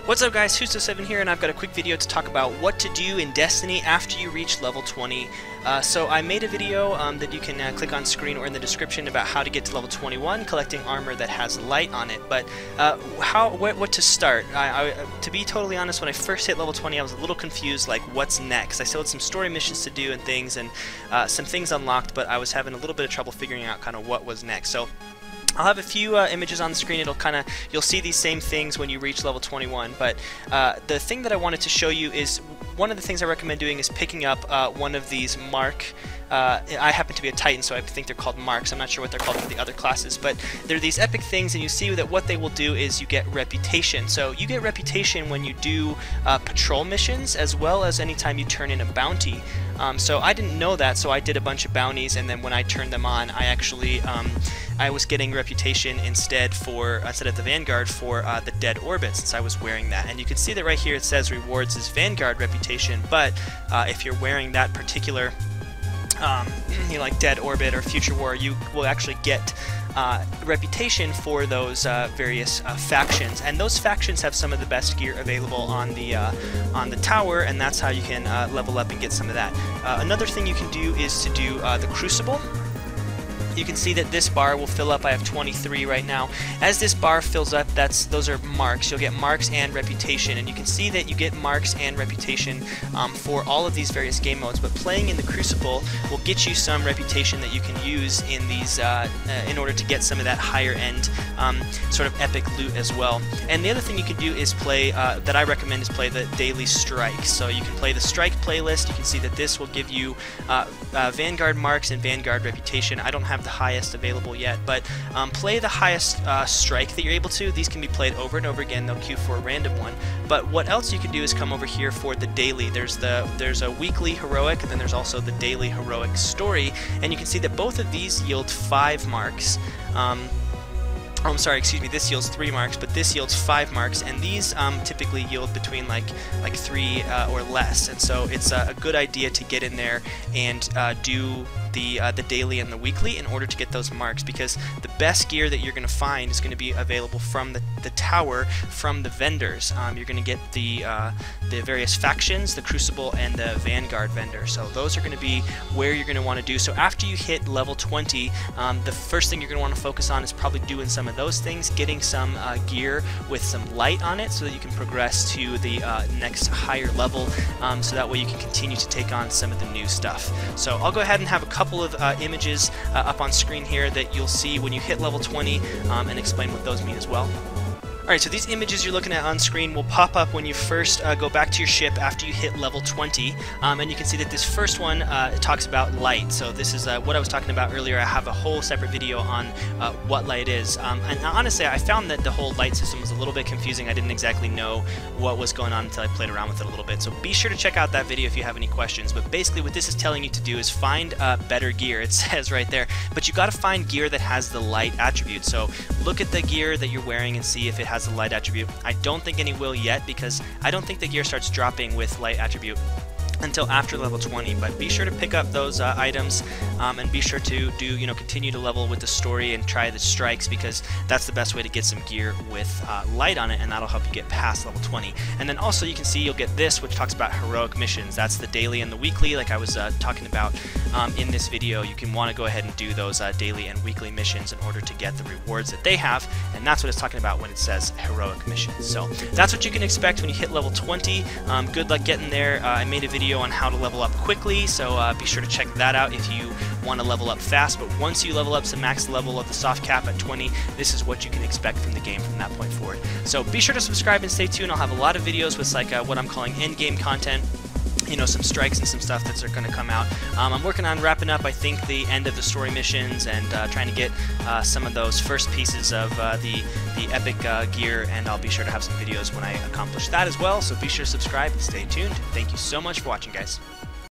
What's up guys, Whoso7 here, and I've got a quick video to talk about what to do in Destiny after you reach level 20. So I made a video that you can click on screen or in the description about how to get to level 21, collecting armor that has light on it. But what to start? To be totally honest, when I first hit level 20 I was a little confused, like what's next? I still had some story missions to do and things, and some things unlocked, but I was having a little bit of trouble figuring out kind of what was next. So I'll have a few images on the screen. You'll see these same things when you reach level 21, but the thing that I wanted to show you is one of the things I recommend doing is picking up one of these mark. I happen to be a Titan, so I think they're called marks. I'm not sure what they're called for the other classes, but they're these epic things, and you see that what they will do is you get reputation. So you get reputation when you do patrol missions, as well as anytime you turn in a bounty. So I didn't know that, so I did a bunch of bounties, and then when I turned them on, I actually I was getting reputation instead of the Vanguard for the dead orbit, since I was wearing that. And you can see that right here it says rewards is Vanguard reputation, but if you're wearing that particular like Dead Orbit or Future War, you will actually get reputation for those various factions, and those factions have some of the best gear available on the tower, and that's how you can level up and get some of that. Another thing you can do is to do the Crucible. You can see that this bar will fill up. I have 23 right now. As this bar fills up, those are marks. You'll get marks and reputation, and you can see that you get marks and reputation for all of these various game modes. But playing in the Crucible will get you some reputation that you can use in these in order to get some of that higher end sort of epic loot as well. And the other thing you can do is play that I recommend is play the daily strikes. So you can play the strike playlist. You can see that this will give you Vanguard marks and Vanguard reputation. I don't have the highest available yet, but play the highest strike that you're able to. These can be played over and over again. They'll queue for a random one. But what else you can do is come over here for the daily. There's a weekly heroic, and then there's also the daily heroic story, and you can see that both of these yield 5 marks. I'm sorry, excuse me, this yields 3 marks, but this yields 5 marks, and these typically yield between like 3 or less, and so it's a good idea to get in there and do the daily and the weekly in order to get those marks, because the best gear that you're going to find is going to be available from the tower, from the vendors. You're going to get the various factions, the Crucible, and the Vanguard vendor. So those are going to be where you're going to want to do. So after you hit level 20, the first thing you're going to want to focus on is probably doing some of those things, getting some gear with some light on it so that you can progress to the next higher level, so that way you can continue to take on some of the new stuff. So I'll go ahead and have a couple of images up on screen here that you'll see when you hit level 20 and explain what those mean as well. Alright, so these images you're looking at on screen will pop up when you first go back to your ship after you hit level 20, and you can see that this first one talks about light. So this is what I was talking about earlier. I have a whole separate video on what light is, and honestly I found that the whole light system was a little bit confusing. I didn't exactly know what was going on until I played around with it a little bit, so be sure to check out that video if you have any questions. But basically what this is telling you to do is find better gear. It says right there, but you got to find gear that has the light attribute. So look at the gear that you're wearing and see if it has the light attribute. I don't think any will yet, because I don't think the gear starts dropping with light attribute until after level 20, but be sure to pick up those items, and be sure to continue to level with the story and try the strikes, because that's the best way to get some gear with light on it, and that'll help you get past level 20. And then also you can see you'll get this, which talks about heroic missions. That's the daily and the weekly, like I was talking about in this video. You can want to go ahead and do those daily and weekly missions in order to get the rewards that they have, and that's what it's talking about when it says heroic missions. So that's what you can expect when you hit level 20. Good luck getting there. I made a video on how to level up quickly, so be sure to check that out if you want to level up fast. But once you level up to max level of the soft cap at 20, this is what you can expect from the game from that point forward. So be sure to subscribe and stay tuned. I'll have a lot of videos with like what I'm calling end game content, some strikes and some stuff that's going to come out. I'm working on wrapping up, I think, the end of the story missions, and trying to get some of those first pieces of the epic gear, and I'll be sure to have some videos when I accomplish that as well. So be sure to subscribe and stay tuned. Thank you so much for watching, guys.